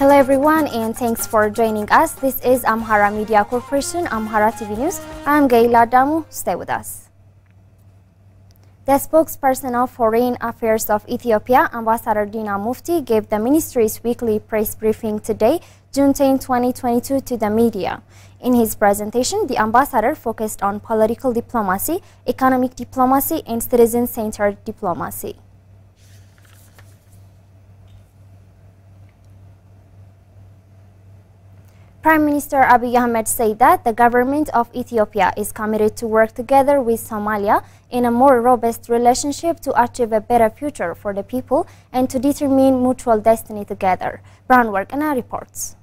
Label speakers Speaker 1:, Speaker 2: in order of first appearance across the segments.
Speaker 1: Hello everyone and thanks for joining us. This is Amhara Media Corporation, Amhara TV News. I'm Gaila Damu. Stay with us. The spokesperson of Foreign Affairs of Ethiopia, Ambassador Dina Mufti, gave the ministry's weekly press briefing today, June 10, 2022, to the media. In his presentation, the ambassador focused on political diplomacy, economic diplomacy, and citizen-centered diplomacy. Prime Minister Abiy Ahmed said that the government of Ethiopia is committed to work together with Somalia in a more robust relationship to achieve a better future for the people and to determine mutual destiny together. Brown Workana reports.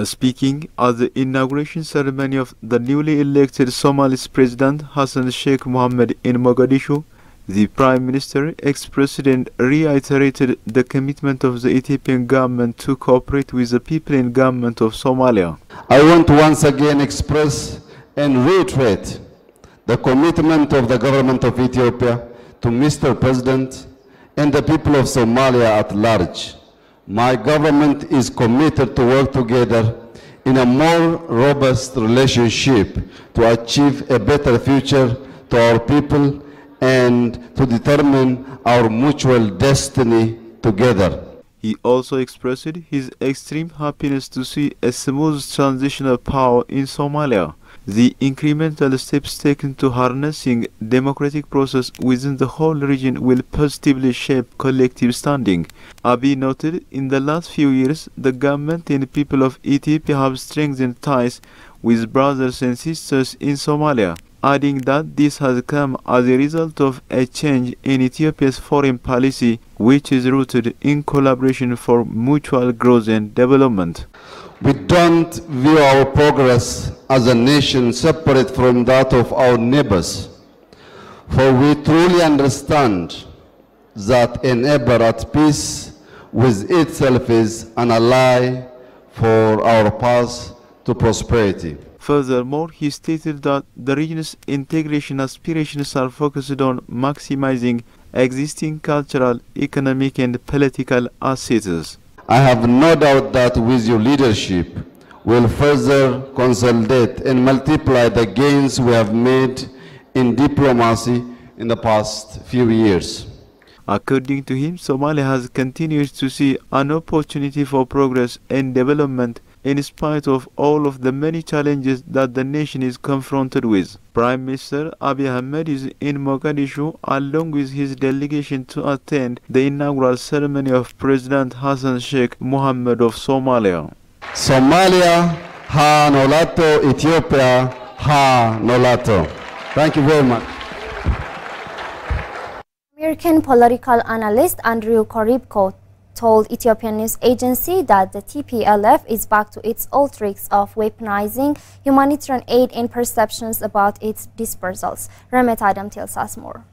Speaker 2: Speaking at the inauguration ceremony of the newly elected Somali's President Hassan Sheikh Mohammed in Mogadishu, the Prime Minister expressed and reiterated the commitment of the Ethiopian government to cooperate with the people and government of Somalia.
Speaker 3: I want to once again express and reiterate the commitment of the government of Ethiopia to Mr. President and the people of Somalia at large. My government is committed to work together in a more robust relationship to achieve a better future to our people and to determine our mutual destiny together.
Speaker 2: He also expressed his extreme happiness to see a smooth transition of power in Somalia. The incremental steps taken to harnessing democratic process within the whole region will positively shape collective standing. Abiy noted in the last few years the government and people of Ethiopia have strengthened ties with brothers and sisters in Somalia, adding that this has come as a result of a change in Ethiopia's foreign policy, which is rooted in collaboration for mutual growth and development.
Speaker 3: We don't view our progress as a nation separate from that of our neighbors, for we truly understand that a neighbor at peace with itself is an ally for our path to prosperity.
Speaker 2: Furthermore, he stated that the region's integration aspirations are focused on maximizing existing cultural, economic, and political assets.
Speaker 3: I have no doubt that with your leadership, we'll further consolidate and multiply the gains we have made in diplomacy in the past few years.
Speaker 2: According to him, Somalia has continued to see an opportunity for progress and development in spite of all of the many challenges that the nation is confronted with. Prime Minister Abiy Ahmed is in Mogadishu along with his delegation to attend the inaugural ceremony of President Hassan Sheikh Mohammed of Somalia.
Speaker 3: Somalia ha nolato, Ethiopia ha nolato. Thank you very much.
Speaker 1: American political analyst Andrew Koribko told Ethiopian news agency that the TPLF is back to its old tricks of weaponizing humanitarian aid and perceptions about its dispersals. Remet Adam tells us more.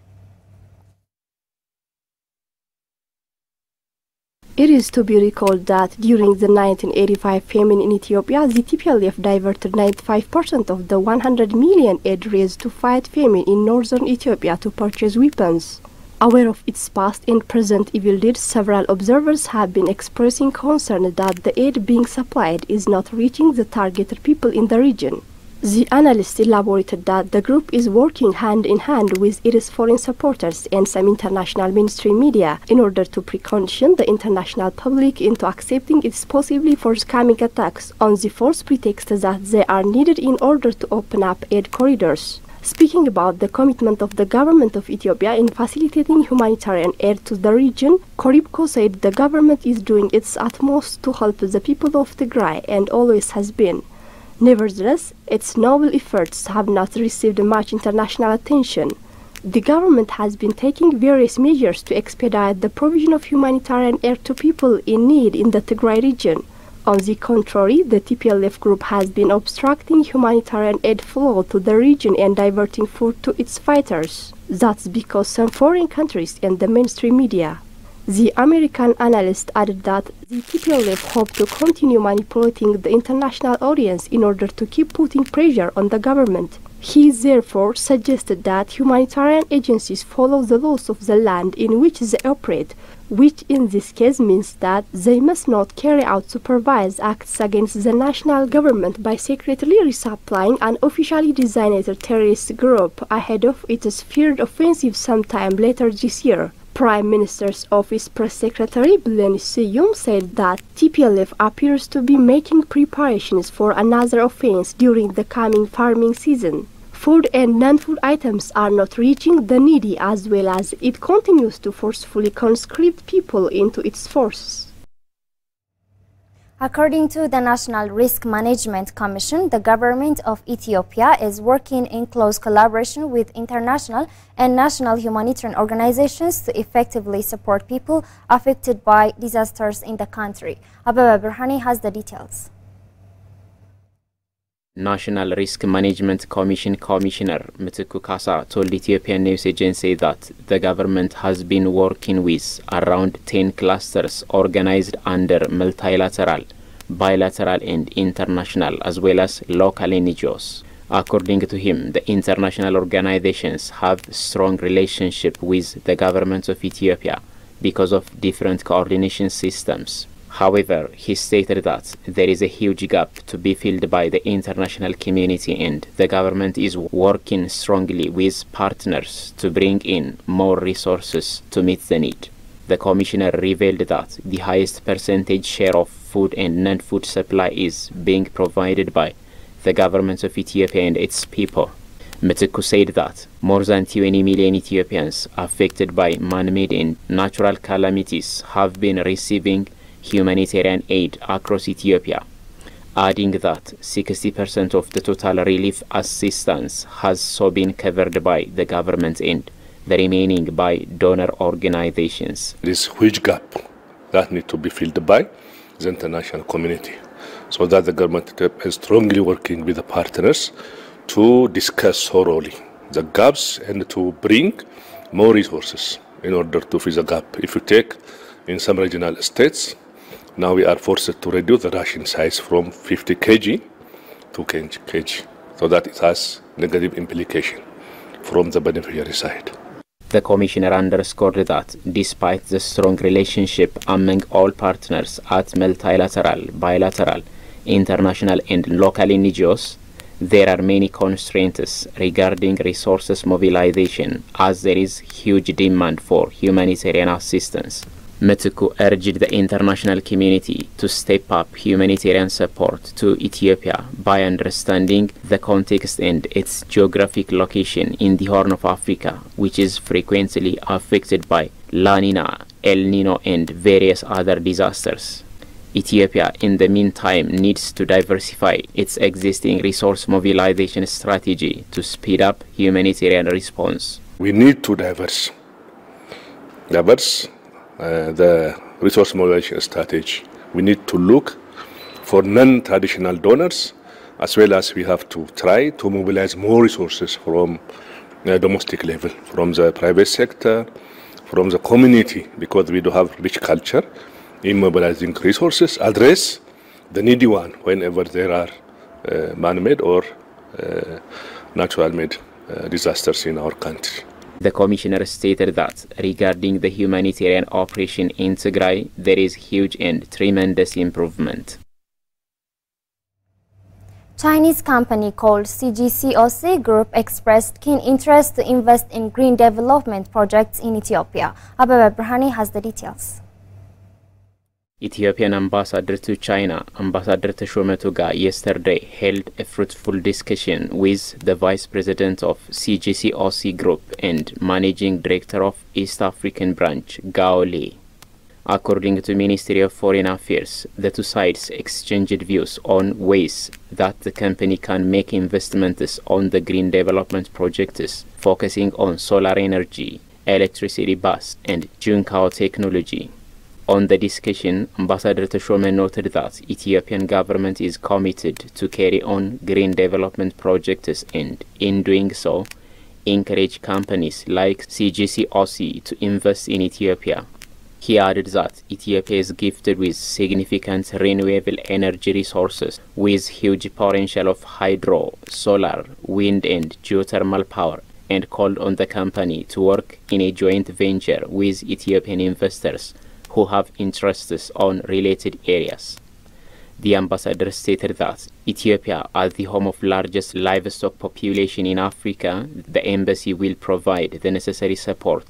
Speaker 4: It is to be recalled that during the 1985 famine in Ethiopia, the TPLF diverted 95% of the 100 million aid raised to fight famine in northern Ethiopia to purchase weapons. Aware of its past and present evil deeds, several observers have been expressing concern that the aid being supplied is not reaching the targeted people in the region. The analyst elaborated that the group is working hand in hand with its foreign supporters and some international mainstream media in order to precondition the international public into accepting its possibly forthcoming attacks on the false pretext that they are needed in order to open up aid corridors. Speaking about the commitment of the government of Ethiopia in facilitating humanitarian aid to the region, Koribko said the government is doing its utmost to help the people of Tigray and always has been. Nevertheless, its noble efforts have not received much international attention. The government has been taking various measures to expedite the provision of humanitarian aid to people in need in the Tigray region. On the contrary, the TPLF group has been obstructing humanitarian aid flow to the region and diverting food to its fighters. That's because some foreign countries and the mainstream media. The American analyst added that the TPLF hope to continue manipulating the international audience in order to keep putting pressure on the government. He therefore suggested that humanitarian agencies follow the laws of the land in which they operate, which in this case means that they must not carry out supervised acts against the national government by secretly resupplying an officially designated terrorist group ahead of its feared offensive sometime later this year. Prime Minister's Office Press Secretary Bilen Siyum said that TPLF appears to be making preparations for another offense during the coming farming season. Food and non-food items are not reaching the needy, as well as it continues to forcefully conscript people into its forces.
Speaker 1: According to the National Risk Management Commission, the government of Ethiopia is working in close collaboration with international and national humanitarian organizations to effectively support people affected by disasters in the country. Ababa Burhani has the details.
Speaker 5: National Risk Management Commission Commissioner Mitiku Kasa told Ethiopian News Agency that the government has been working with around 10 clusters organized under multilateral, bilateral and international as well as local NGOs. According to him, the international organizations have strong relationship with the government of Ethiopia because of different coordination systems. However, he stated that there is a huge gap to be filled by the international community and the government is working strongly with partners to bring in more resources to meet the need. The commissioner revealed that the highest percentage share of food and non-food supply is being provided by the government of Ethiopia and its people. Mitiku said that more than 20 million Ethiopians affected by man-made and natural calamities have been receiving humanitarian aid across Ethiopia, adding that 60% of the total relief assistance has so been covered by the government and the remaining by donor organizations.
Speaker 6: This huge gap that needs to be filled by the international community, so that the government is strongly working with the partners to discuss thoroughly the gaps and to bring more resources in order to fill the gap. If you take in some regional states, now we are forced to reduce the ration size from 50 kg to 10 kg, so that it has negative implication from the beneficiary side.
Speaker 5: The commissioner underscored that despite the strong relationship among all partners at multilateral, bilateral, international and local NGOs, there are many constraints regarding resources mobilization as there is huge demand for humanitarian assistance. Mitiku urged the international community to step up humanitarian support to Ethiopia by understanding the context and its geographic location in the Horn of Africa, which is frequently affected by La Nina, El Nino and various other disasters. Ethiopia, in the meantime, needs to diversify its existing resource mobilization strategy to speed up humanitarian response.
Speaker 6: We need to diverse the resource mobilization strategy. We need to look for non-traditional donors, as well as we have to try to mobilize more resources from the domestic level, from the private sector, from the community, because we do have rich culture in mobilizing resources, address the needy one whenever there are man-made or natural-made disasters in our country.
Speaker 5: The commissioner stated that regarding the humanitarian operation in Tigray, there is huge and tremendous improvement.
Speaker 1: Chinese company called CGCOC Group expressed keen interest to invest in green development projects in Ethiopia. Ababa Burhani has the details.
Speaker 5: Ethiopian ambassador to China, Ambassador Teshome Tuga, yesterday held a fruitful discussion with the Vice President of CGCOC Group and Managing Director of East African Branch, Gao Li. According to Ministry of Foreign Affairs, the two sides exchanged views on ways that the company can make investments on the green development projects, focusing on solar energy, electricity bus, and Junkao technology. On the discussion, Ambassador Teshome noted that Ethiopian government is committed to carry on green development projects and, in doing so, encourage companies like CGCOC to invest in Ethiopia. He added that Ethiopia is gifted with significant renewable energy resources with huge potential of hydro, solar, wind and geothermal power, and called on the company to work in a joint venture with Ethiopian investors who have interests on related areas. The ambassador stated that Ethiopia, as the home of largest livestock population in Africa, the embassy will provide the necessary support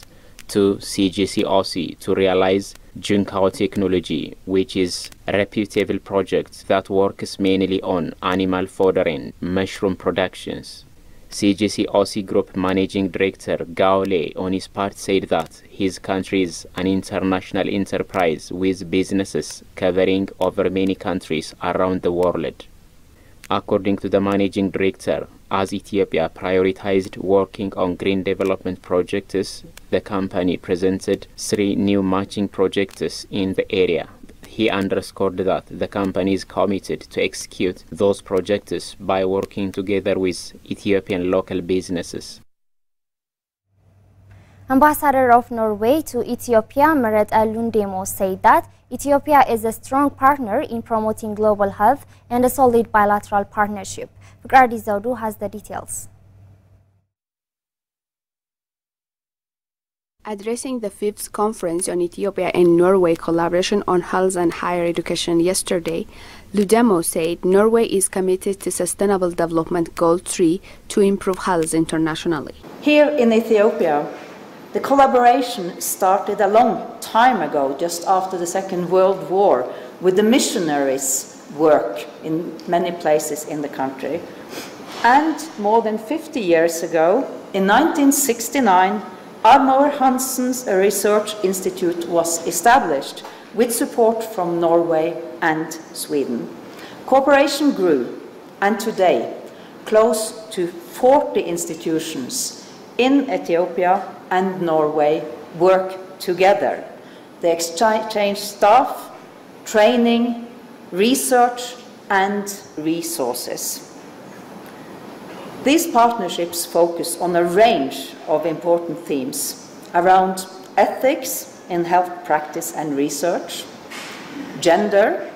Speaker 5: to CGCOC to realize Junkao technology, which is a reputable project that works mainly on animal fodder and mushroom productions. CGCOC Group Managing Director Gaole on his part said that his country is an international enterprise with businesses covering over many countries around the world. According to the Managing Director, as Ethiopia prioritized working on green development projects, the company presented 3 new matching projects in the area. He underscored that the company is committed to execute those projects by working together with Ethiopian local businesses.
Speaker 1: Ambassador of Norway to Ethiopia, Meret Lundemo, said that Ethiopia is a strong partner in promoting global health and a solid bilateral partnership. Fukradi Zaudu has the details.
Speaker 4: Addressing the 5th Conference on Ethiopia and Norway collaboration on health and higher education yesterday, Lundemo said Norway is committed to Sustainable Development Goal 3 to improve health internationally.
Speaker 7: Here in Ethiopia, the collaboration started a long time ago, just after the Second World War, with the missionaries' work in many places in the country. And more than 50 years ago, in 1969, Armor Hanssen's Research Institute was established with support from Norway and Sweden. Cooperation grew, and today, close to 40 institutions in Ethiopia and Norway work together. They exchange staff, training, research, and resources. These partnerships focus on a range of important themes around ethics in health practice and research, gender,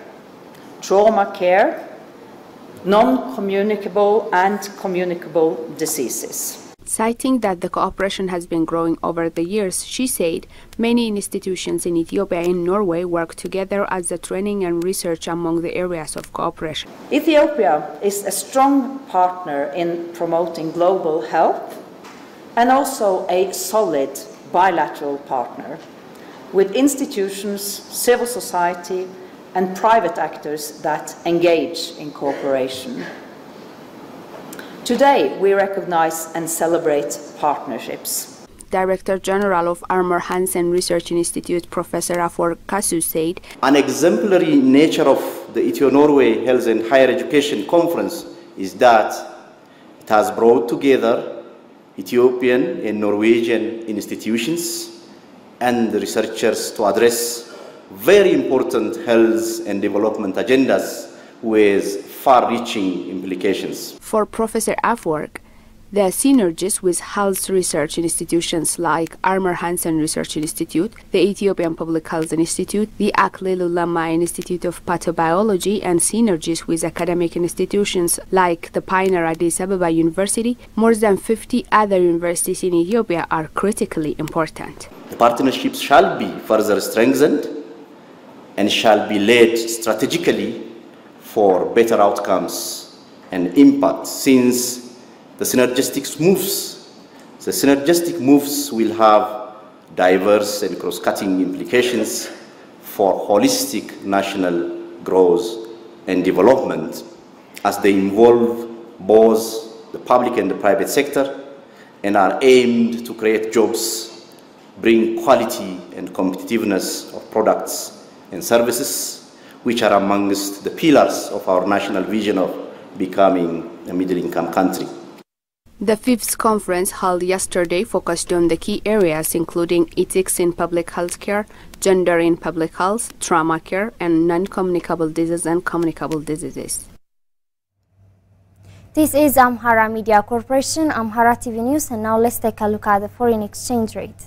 Speaker 7: trauma care, non-communicable and communicable diseases.
Speaker 4: Citing that the cooperation has been growing over the years, she said many institutions in Ethiopia and Norway work together as the training and research among the areas of cooperation.
Speaker 7: Ethiopia is a strong partner in promoting global health and also a solid bilateral partner with institutions, civil society, and private actors that engage in cooperation. Today, we recognize and celebrate partnerships.
Speaker 4: Director General of Armor Hansen Research Institute, Professor Afor Kasu, said,
Speaker 8: "An exemplary nature of the Ethio-Norway Health and Higher Education Conference is that it has brought together Ethiopian and Norwegian institutions and researchers to address very important health and development agendas with far-reaching implications."
Speaker 4: For Professor Afwerk, the synergies with health research institutions like Armor Hansen Research Institute, the Ethiopian Public Health Institute, the Aklilu Lama Institute of Pathobiology, and synergies with academic institutions like the Pioneer Addis Ababa University, more than 50 other universities in Ethiopia are critically important.
Speaker 8: The partnerships shall be further strengthened and shall be led strategically for better outcomes and impact, since the synergistic moves will have diverse and cross-cutting implications for holistic national growth and development, as they involve both the public and the private sector and are aimed to create jobs, bring quality and competitiveness of products and services, which are amongst the pillars of our national vision of becoming a middle-income country.
Speaker 4: The 5th conference held yesterday focused on the key areas including ethics in public health care, gender in public health, trauma care, and non-communicable diseases and communicable diseases.
Speaker 1: This is Amhara Media Corporation, Amhara TV News, and now let's take a look at the foreign exchange rate.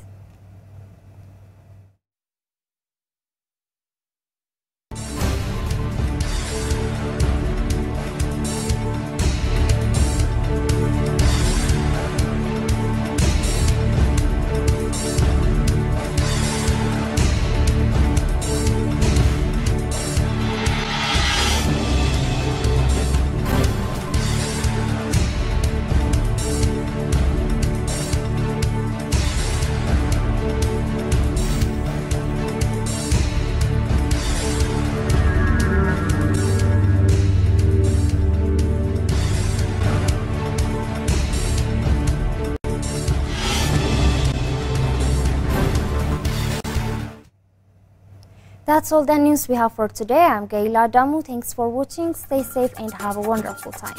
Speaker 1: That's all the news we have for today. I'm Gaila Damu. Thanks for watching. Stay safe and have a wonderful time.